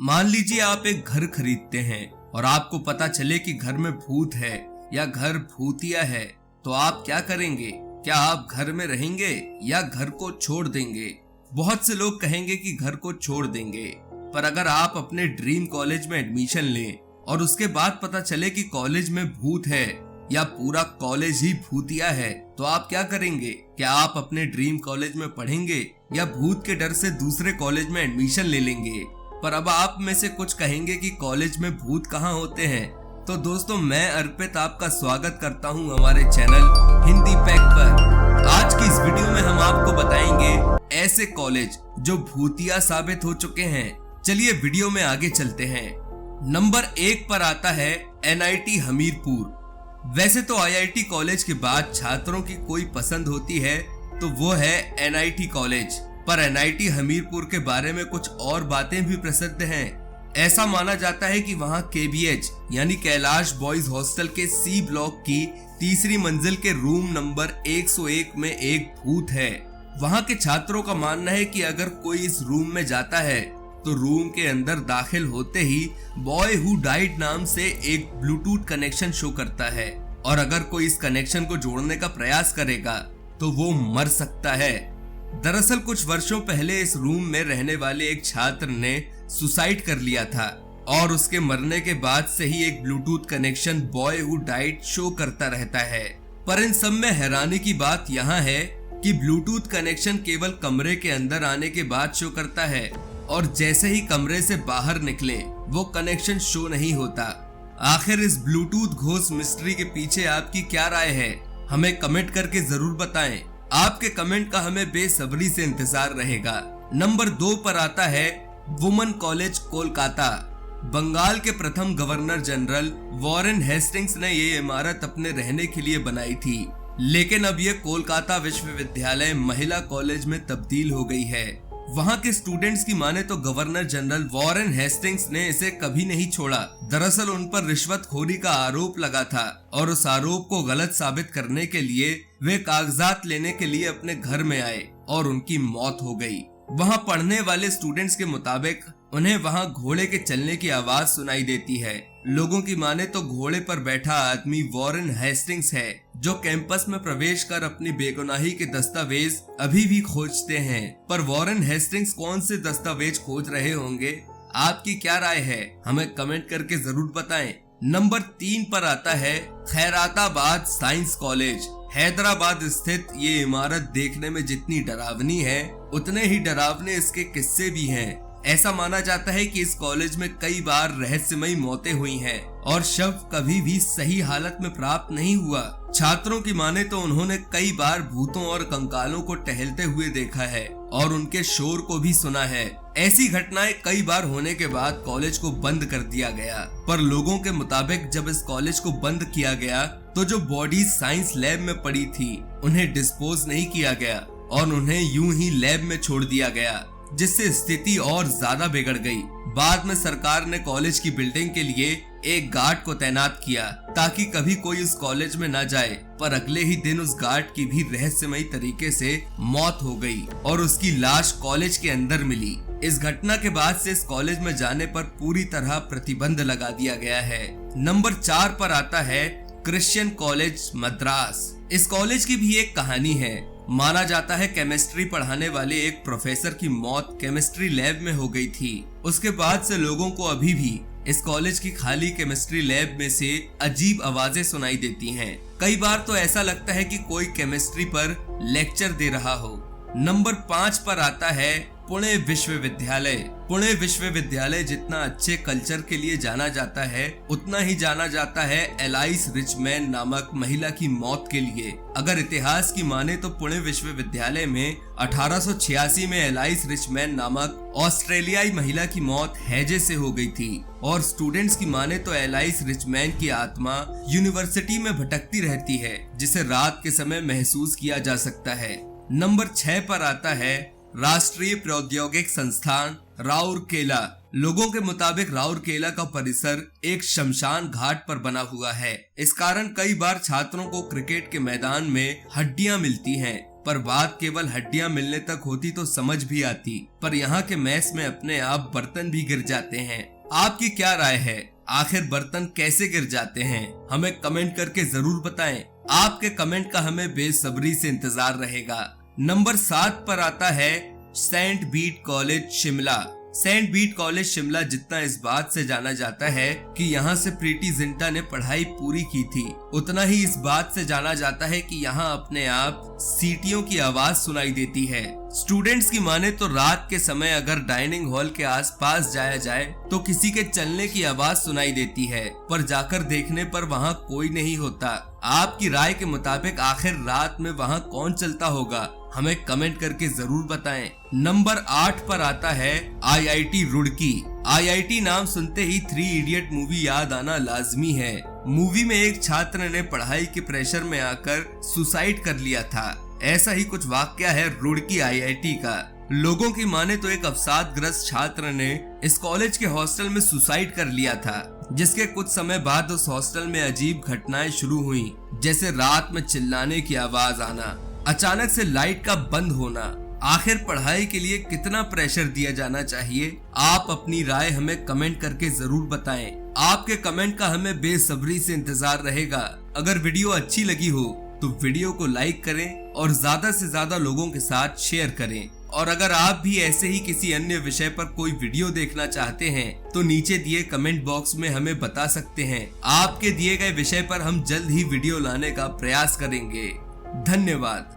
मान लीजिए आप एक घर खरीदते हैं और आपको पता चले कि घर में भूत है या घर भूतिया है, तो आप क्या करेंगे? क्या आप घर में रहेंगे या घर को छोड़ देंगे? बहुत से लोग कहेंगे कि घर को छोड़ देंगे, पर अगर आप अपने ड्रीम कॉलेज में एडमिशन लें और उसके बाद पता चले कि कॉलेज में भूत है या पूरा कॉलेज ही भूतिया है, तो आप क्या करेंगे? क्या आप अपने ड्रीम कॉलेज में पढ़ेंगे या भूत के डर से दूसरे कॉलेज में एडमिशन ले लेंगे? पर अब आप में से कुछ कहेंगे कि कॉलेज में भूत कहाँ होते हैं। तो दोस्तों, मैं अर्पित आपका स्वागत करता हूँ हमारे चैनल हिंदी पैक पर। आज की इस वीडियो में हम आपको बताएंगे ऐसे कॉलेज जो भूतिया साबित हो चुके हैं। चलिए वीडियो में आगे चलते हैं। नंबर 1 पर आता है NIT हमीरपुर। वैसे तो IIT कॉलेज के बाद छात्रों की कोई पसंद होती है तो वो है NIT कॉलेज, पर NIT हमीरपुर के बारे में कुछ और बातें भी प्रसिद्ध हैं। ऐसा माना जाता है कि वहां KBH यानी कैलाश बॉयज हॉस्टल के C ब्लॉक की तीसरी मंजिल के रूम नंबर 101 में एक भूत है। वहां के छात्रों का मानना है कि अगर कोई इस रूम में जाता है तो रूम के अंदर दाखिल होते ही बॉय हु डाइड नाम से एक ब्लूटूथ कनेक्शन शो करता है, और अगर कोई इस कनेक्शन को जोड़ने का प्रयास करेगा तो वो मर सकता है। दरअसल कुछ वर्षों पहले इस रूम में रहने वाले एक छात्र ने सुसाइड कर लिया था और उसके मरने के बाद से ही एक Bluetooth connection boy who died show करता रहता है। पर इन सब में हैरानी की बात यहाँ है कि ब्लूटूथ कनेक्शन केवल कमरे के अंदर आने के बाद शो करता है, और जैसे ही कमरे से बाहर निकले वो कनेक्शन शो नहीं होता। आखिर इस ब्लूटूथ घोस्ट मिस्ट्री के पीछे आपकी क्या राय है? हमें कमेंट करके जरूर बताएं। आपके कमेंट का हमें बेसब्री से इंतजार रहेगा। नंबर 2 पर आता है वुमेन कॉलेज कोलकाता। बंगाल के प्रथम गवर्नर जनरल वॉरेन हेस्टिंग्स ने ये इमारत अपने रहने के लिए बनाई थी, लेकिन अब ये कोलकाता विश्वविद्यालय महिला कॉलेज में तब्दील हो गई है। वहाँ के स्टूडेंट्स की माने तो गवर्नर जनरल वॉरेन हेस्टिंग्स ने इसे कभी नहीं छोड़ा। दरअसल उन पर रिश्वतखोरी का आरोप लगा था और उस आरोप को गलत साबित करने के लिए वे कागजात लेने के लिए अपने घर में आए और उनकी मौत हो गई। वहाँ पढ़ने वाले स्टूडेंट्स के मुताबिक उन्हें वहाँ घोड़े के चलने की आवाज सुनाई देती है। लोगों की माने तो घोड़े पर बैठा आदमी वॉरेन हेस्टिंग्स है, जो कैंपस में प्रवेश कर अपनी बेगुनाही के दस्तावेज अभी भी खोजते हैं। पर वॉरेन हेस्टिंग्स कौन से दस्तावेज खोज रहे होंगे? आपकी क्या राय है? हमें कमेंट करके जरूर बताएं। नंबर 3 पर आता है खैराताबाद साइंस कॉलेज। हैदराबाद स्थित ये इमारत देखने में जितनी डरावनी है उतने ही डरावने इसके किस्से भी हैं। ऐसा माना जाता है कि इस कॉलेज में कई बार रहस्यमयी मौतें हुई हैं और शव कभी भी सही हालत में प्राप्त नहीं हुआ। छात्रों की माने तो उन्होंने कई बार भूतों और कंकालों को टहलते हुए देखा है और उनके शोर को भी सुना है। ऐसी घटनाएं कई बार होने के बाद कॉलेज को बंद कर दिया गया, पर लोगों के मुताबिक जब इस कॉलेज को बंद किया गया तो जो बॉडी साइंस लैब में पड़ी थी उन्हें डिस्पोज नहीं किया गया और उन्हें यूं ही लैब में छोड़ दिया गया, जिससे स्थिति और ज्यादा बिगड़ गई। बाद में सरकार ने कॉलेज की बिल्डिंग के लिए एक गार्ड को तैनात किया ताकि कभी कोई उस कॉलेज में न जाए, पर अगले ही दिन उस गार्ड की भी रहस्यमयी तरीके से मौत हो गई और उसकी लाश कॉलेज के अंदर मिली। इस घटना के बाद से इस कॉलेज में जाने पर पूरी तरह प्रतिबंध लगा दिया गया है। नंबर 4 पर आता है क्रिश्चियन कॉलेज मद्रास। इस कॉलेज की भी एक कहानी है। माना जाता है केमिस्ट्री पढ़ाने वाले एक प्रोफेसर की मौत केमिस्ट्री लैब में हो गई थी। उसके बाद से लोगों को अभी भी इस कॉलेज की खाली केमिस्ट्री लैब में से अजीब आवाजें सुनाई देती हैं। कई बार तो ऐसा लगता है कि कोई केमिस्ट्री पर लेक्चर दे रहा हो। नंबर 5 पर आता है पुणे विश्वविद्यालय। पुणे विश्वविद्यालय जितना अच्छे कल्चर के लिए जाना जाता है उतना ही जाना जाता है एलाइस रिचमैन नामक महिला की मौत के लिए। अगर इतिहास की माने तो पुणे विश्वविद्यालय में 1886 में एलाइस रिचमैन नामक ऑस्ट्रेलियाई महिला की मौत हैजे से हो गई थी, और स्टूडेंट्स की माने तो एलाइस रिचमैन की आत्मा यूनिवर्सिटी में भटकती रहती है, जिसे रात के समय महसूस किया जा सकता है। नंबर 6 पर आता है राष्ट्रीय प्रौद्योगिक संस्थान राउरकेला। लोगों के मुताबिक राउरकेला का परिसर एक शमशान घाट पर बना हुआ है। इस कारण कई बार छात्रों को क्रिकेट के मैदान में हड्डियां मिलती हैं। पर बात केवल हड्डियां मिलने तक होती तो समझ भी आती, पर यहाँ के मैस में अपने आप बर्तन भी गिर जाते हैं। आपकी क्या राय है, आखिर बर्तन कैसे गिर जाते हैं? हमें कमेंट करके जरूर बताएं। आपके कमेंट का हमें बेसब्री से इंतजार रहेगा। नंबर 7 पर आता है saint Bede's college Shimla. Saint Bede's college Shimla जितना इस बात से जाना जाता है कि यहाँ से प्रीति जिंटा ने पढ़ाई पूरी की थी, उतना ही इस बात से जाना जाता है कि यहाँ अपने आप सीटियों की आवाज सुनाई देती है। स्टूडेंट्स की माने तो रात के समय अगर डाइनिंग हॉल के आसपास जाया जाए तो किसी के चलने की आवाज सुनाई देती है, पर जाकर देखने पर वहाँ कोई नहीं होता। आपकी राय के मुताबिक आखिर रात में वहाँ कौन चलता होगा? हमें कमेंट करके जरूर बताएं। नंबर 8 पर आता है IIT रुड़की। IIT नाम सुनते ही 3 इडियट मूवी याद आना लाजमी है। मूवी में एक छात्र ने पढ़ाई के प्रेशर में आकर सुसाइड कर लिया था। ऐसा ही कुछ वाकया है रुड़की IIT का। लोगों की माने तो एक अवसादग्रस्त छात्र ने इस कॉलेज के हॉस्टल में सुसाइड कर लिया था, जिसके कुछ समय बाद उस हॉस्टल में अजीब घटनाएं शुरू हुई, जैसे रात में चिल्लाने की आवाज आना, अचानक से लाइट का बंद होना। आखिर पढ़ाई के लिए कितना प्रेशर दिया जाना चाहिए? आप अपनी राय हमें कमेंट करके जरूर बताएं। आपके कमेंट का हमें बेसब्री से इंतजार रहेगा। अगर वीडियो अच्छी लगी हो तो वीडियो को लाइक करें और ज्यादा से ज्यादा लोगों के साथ शेयर करें। और अगर आप भी ऐसे ही किसी अन्य विषय पर कोई वीडियो देखना चाहते हैं तो नीचे दिए कमेंट बॉक्स में हमें बता सकते हैं। आपके दिए गए विषय पर हम जल्द ही वीडियो लाने का प्रयास करेंगे। धन्यवाद।